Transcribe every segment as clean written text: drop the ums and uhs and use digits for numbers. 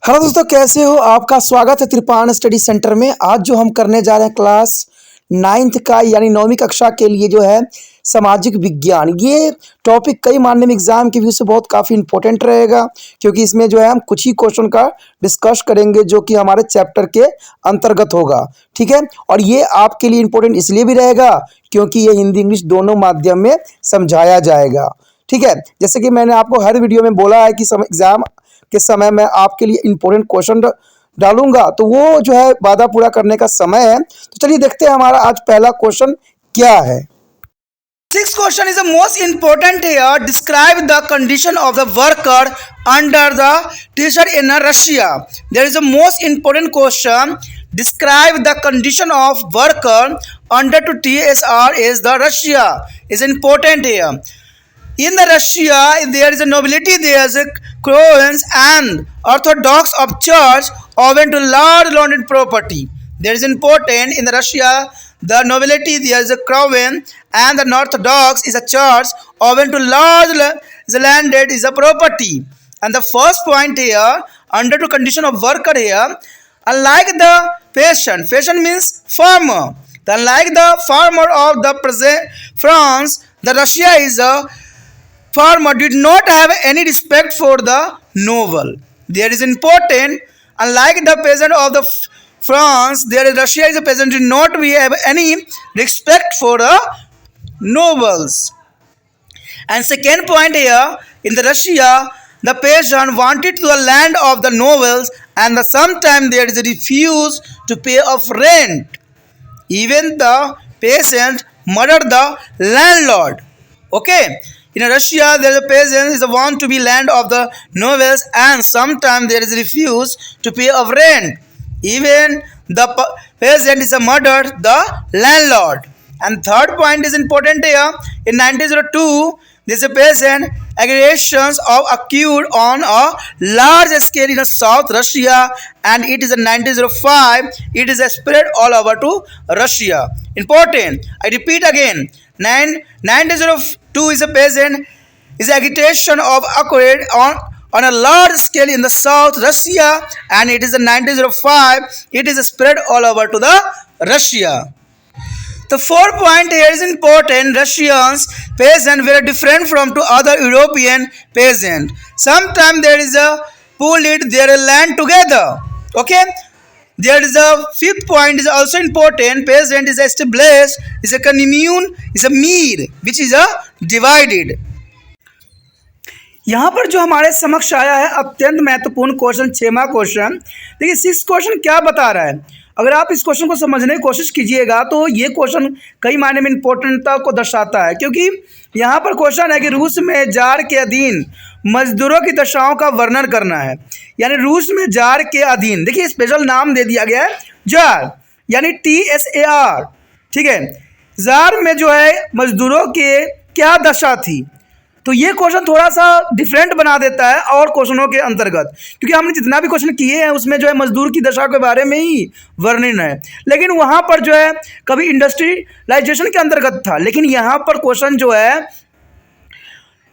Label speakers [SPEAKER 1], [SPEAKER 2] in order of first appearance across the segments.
[SPEAKER 1] Hello दोस्तों, कैसे हो? आपका स्वागत है त्रिपाण स्टडी सेंटर में। आज जो हम करने जा रहे हैं क्लास 9th का यानी 9वीं कक्षा के लिए जो है सामाजिक विज्ञान। ये टॉपिक कई मानने में एग्जाम के व्यू से बहुत काफ़ी इंपॉर्टेंट रहेगा, क्योंकि इसमें जो है हम कुछ ही क्वेश्चन का डिस्कस करेंगे जो कि हमारे चैप्टर के अंतर्गत होगा। ठीक है, और ये आपके लिए इम्पोर्टेंट इसलिए भी रहेगा क्योंकि ये हिंदी इंग्लिश दोनों माध्यम में समझाया जाएगा। ठीक है, जैसे कि मैंने आपको हर वीडियो में बोला है कि एग्जाम के समय मैं आपके लिए इंपॉर्टेंट क्वेश्चन डालूंगा, तो वो जो है वादा पूरा करने का समय है। तो चलिए देखते हैं हमारा आज पहला क्वेश्चन क्या है। Sixth question is the most important here. Describe the condition of the worker under the Tsar in Russia. There is a most important question. Describe the condition of worker under to TSR is the Russia. Is important here. In the Russia, there is a nobility, there is a crones and orthodox of church open to large landed property. There is important in the Russia, the nobility, there is a crown and the orthodox is a church open to large landed is a property. And the first point here, under to condition of worker here, unlike the peasant means farmer. Unlike the farmer of the present France, the Russia is a farmer did not have any respect for the noble. There is important, unlike the peasant of the France, there is Russia is a peasant did not have any respect for the nobles. And second point here, in the Russia, the peasant wanted the land of the nobles, and sometimes there is a refuse to pay of rent. Even the peasant murdered the landlord. Okay. In Russia, there is a peasant is want to be land of the nobles, and sometimes there is a refuse to pay of rent. Even the peasant is a murdered the landlord. And third point is important here. In 1902, there is a peasant aggregations of occurred on a large scale in South Russia, and it is in 1905. It is spread all over to Russia. Important. I repeat again. 1902 is a peasant is agitation of occurred on a large scale in the South Russia, and it is in 1905. It is spread all over to the Russia. The fourth point here is important. Russians peasants were different from to other European peasants. Sometimes there is a pooled their land together. Okay. There is a fifth point is also important. Peasant is established is a commune is a mir which is a divided. यहाँ पर जो हमारे समक्ष आया है अत्यंत महत्वपूर्ण question, 6वां question. देखिए 6th क्वेश्चन क्या बता रहा है। अगर आप इस क्वेश्चन को समझने की कोशिश कीजिएगा तो ये क्वेश्चन कई मायने में इम्पोर्टेंटता को दर्शाता है, क्योंकि यहाँ पर क्वेश्चन है कि रूस में जार के अधीन मजदूरों की दशाओं का वर्णन करना है। यानी रूस में जार के अधीन, देखिए स्पेशल नाम दे दिया गया है जार, यानी TSAR। ठीक है, जार में जो है मजदूरों के क्या दशा थी। तो ये क्वेश्चन थोड़ा सा डिफरेंट बना देता है और क्वेश्चनों के अंतर्गत, क्योंकि हमने जितना भी क्वेश्चन किए हैं उसमें जो है मजदूर की दशा के बारे में ही वर्णन है, लेकिन वहाँ पर जो है कभी इंडस्ट्रियलाइजेशन के अंतर्गत था। लेकिन यहाँ पर क्वेश्चन जो है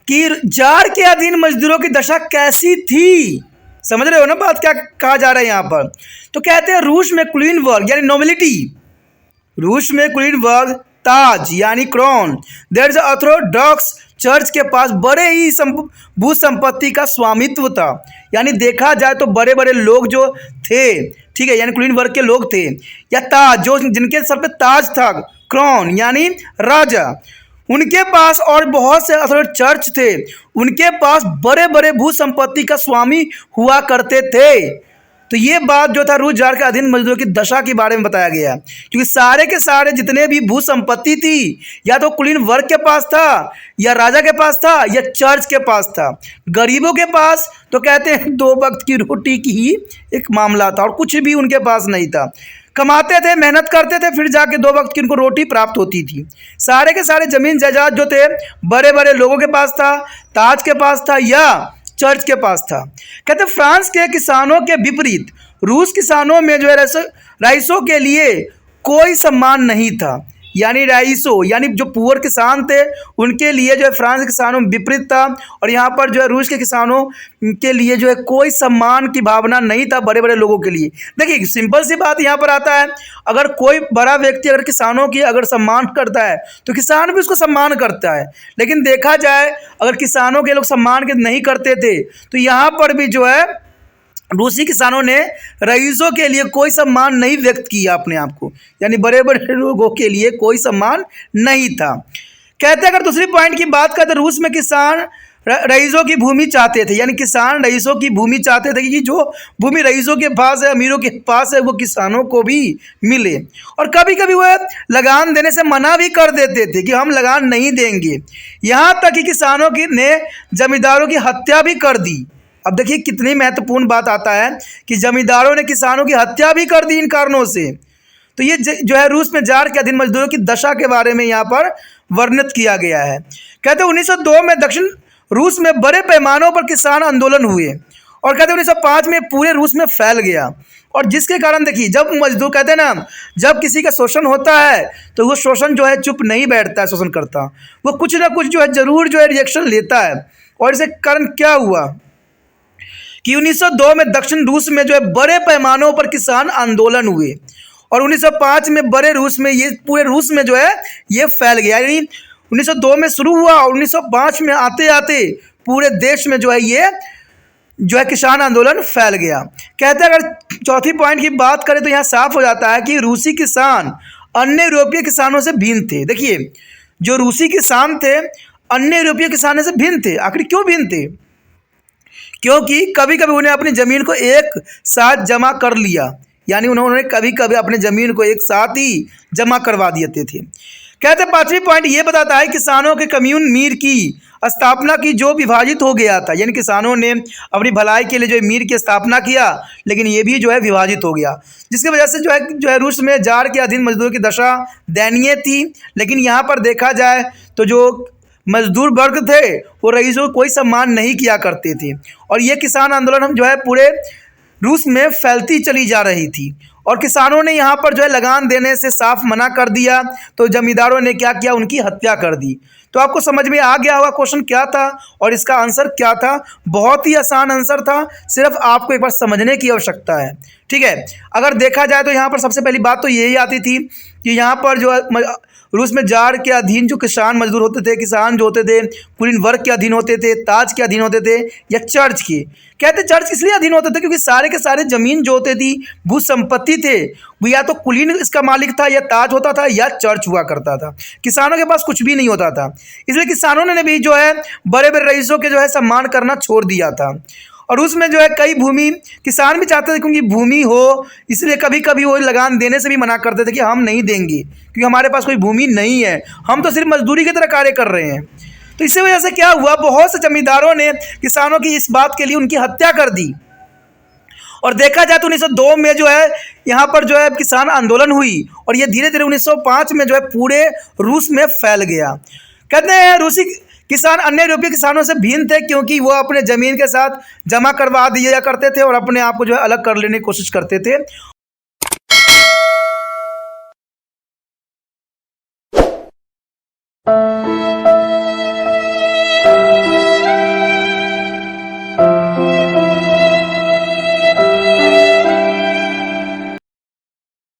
[SPEAKER 1] कि जार के अधीन मजदूरों की दशा कैसी थी। समझ रहे हो ना बात क्या कहा जा रहा है यहाँ पर। तो कहते हैं रूस में कुलीन वर्ग यानी नोबिलिटी, रूस में कुलीन वर्ग, ताज यानी crown, there is orthodox church के पास बड़े ही भू संपत्ति का स्वामित्व था। यानी देखा जाए तो बड़े बड़े लोग जो थे, ठीक है, यानी कुलीन वर्ग के लोग थे, या ताज जो जिनके सर पे ताज था, क्राउन यानी राजा, उनके पास और बहुत से चर्च थे, उनके पास बड़े बड़े भू संपत्ति का स्वामी हुआ करते थे। तो ये बात जो था रूस जार के अधीन मजदूरों की दशा के बारे में बताया गया, क्योंकि सारे के सारे जितने भी भू संपत्ति थी या तो कुलीन वर्ग के पास था, या राजा के पास था, या चर्च के पास था। गरीबों के पास तो कहते हैं 2 वक्त की रोटी की ही एक मामला था और कुछ भी उनके पास नहीं था। कमाते थे, मेहनत करते थे, फिर जाके 2 वक्त की उनको रोटी प्राप्त होती थी। सारे के सारे जमीन जायदाद जो थे बड़े बड़े लोगों के पास था, ताज के पास था या चर्च के पास था। कहते फ्रांस के किसानों के विपरीत रूस किसानों में जो है राइसों के लिए कोई सम्मान नहीं था। यानी राइसो यानी जो पुअर किसान थे उनके लिए जो है फ्रांस के किसानों में विपरीत था, और यहाँ पर जो है रूस के किसानों के लिए जो है कोई सम्मान की भावना नहीं था बड़े बड़े लोगों के लिए। देखिए सिंपल सी बात यहाँ पर आता है, अगर कोई बड़ा व्यक्ति अगर किसानों की अगर सम्मान करता है तो किसान भी उसको सम्मान करता है, लेकिन देखा जाए अगर किसानों के लोग सम्मान के नहीं करते थे तो यहाँ पर भी जो है रूसी किसानों ने रईसों के लिए कोई सम्मान नहीं व्यक्त किया अपने आप को, यानी बड़े बड़े लोगों के लिए कोई सम्मान नहीं था। कहते अगर दूसरी पॉइंट की बात करें तो रूस में किसान रईसों की भूमि चाहते थे, यानी किसान रईसों की भूमि चाहते थे कि जो भूमि रईसों के पास है, अमीरों के पास है, वो किसानों को भी मिले। और कभी कभी वह लगान देने से मना भी कर देते थे कि हम लगान नहीं देंगे, यहाँ तक कि किसानों की ने जमींदारों की हत्या भी कर दी। अब देखिए कितनी महत्वपूर्ण बात आता है कि जमींदारों ने किसानों की हत्या भी कर दी इन कारणों से। तो ये जो है रूस में जार के अधीन मजदूरों की दशा के बारे में यहाँ पर वर्णित किया गया है। कहते 1902 में दक्षिण रूस में बड़े पैमानों पर किसान आंदोलन हुए, और कहते 1905 में पूरे रूस में फैल गया, और जिसके कारण देखिए जब मजदूर कहते हैं ना, जब किसी का शोषण होता है तो वो शोषण जो है चुप नहीं बैठता है, शोषण करता वो कुछ ना कुछ जो है जरूर जो है रिएक्शन लेता है। और इसके कारण क्या हुआ कि 1902 में दक्षिण रूस में जो है बड़े पैमानों पर किसान आंदोलन हुए, और 1905 में बड़े रूस में ये पूरे रूस में जो है ये फैल गया, यानी 1902 में शुरू हुआ और 1905 में आते आते पूरे देश में जो है ये जो है किसान आंदोलन फैल गया। कहते हैं अगर चौथी पॉइंट की बात करें तो यहाँ साफ हो जाता है कि रूसी किसान अन्य यूरोपीय किसानों से भिन्न थे। देखिए जो रूसी किसान थे अन्य यूरोपीय किसानों से भिन्न थे। आखिर क्यों भिन्न थे? क्योंकि कभी कभी उन्हें अपनी ज़मीन को एक साथ जमा कर लिया, यानी उन्होंने कभी कभी अपने ज़मीन को एक साथ ही जमा करवा देते थे। कहते पांचवी पॉइंट ये बताता है किसानों के कम्यून मीर की स्थापना की जो विभाजित हो गया था, यानी किसानों ने अपनी भलाई के लिए जो मीर की स्थापना किया, लेकिन ये भी जो है विभाजित हो गया, जिसकी वजह से जो है रूस में जार के अधीन मजदूरों की दशा दयनीय थी। लेकिन यहाँ पर देखा जाए तो जो मजदूर वर्ग थे वो रईसों को कोई सम्मान नहीं किया करते थे, और ये किसान आंदोलन हम जो है पूरे रूस में फैलती चली जा रही थी, और किसानों ने यहाँ पर जो है लगान देने से साफ मना कर दिया, तो जमींदारों ने क्या किया, उनकी हत्या कर दी। तो आपको समझ में आ गया होगा क्वेश्चन क्या था और इसका आंसर क्या था। बहुत ही आसान आंसर था, सिर्फ आपको एक बार समझने की आवश्यकता है। ठीक है, अगर देखा जाए तो यहाँ पर सबसे पहली बात तो यही आती थी कि यहाँ पर जो रूस में जार के अधीन जो किसान मजदूर होते थे, किसान जो होते थे कुलीन वर्ग के अधीन होते थे, ताज के अधीन होते थे, या चर्च के। कहते चर्च इसलिए अधीन होते थे क्योंकि सारे के सारे जमीन जो होती थी भू संपत्ति थे वो या तो कुलीन इसका मालिक था, या ताज होता था, या चर्च हुआ करता था। किसानों के पास कुछ भी नहीं होता था, इसलिए किसानों ने भी जो है बड़े बड़े रईसों के जो है सम्मान करना छोड़ दिया था। और उसमें जो है कई भूमि किसान भी चाहते थे क्योंकि भूमि हो, इसलिए कभी कभी वो लगान देने से भी मना करते थे कि हम नहीं देंगे क्योंकि हमारे पास कोई भूमि नहीं है, हम तो सिर्फ मजदूरी की तरह कार्य कर रहे हैं। तो इसी वजह से क्या हुआ, बहुत से जमींदारों ने किसानों की इस बात के लिए उनकी हत्या कर दी। और देखा जाए तो 1902 में जो है यहाँ पर जो है किसान आंदोलन हुई, और ये धीरे धीरे 1905 में जो है पूरे रूस में फैल गया। कहते हैं रूसी किसान अन्य यूरोपीय किसानों से भिन्न थे क्योंकि वो अपने ज़मीन के साथ जमा करवा दिया करते थे और अपने आप को जो है अलग कर लेने की कोशिश करते थे।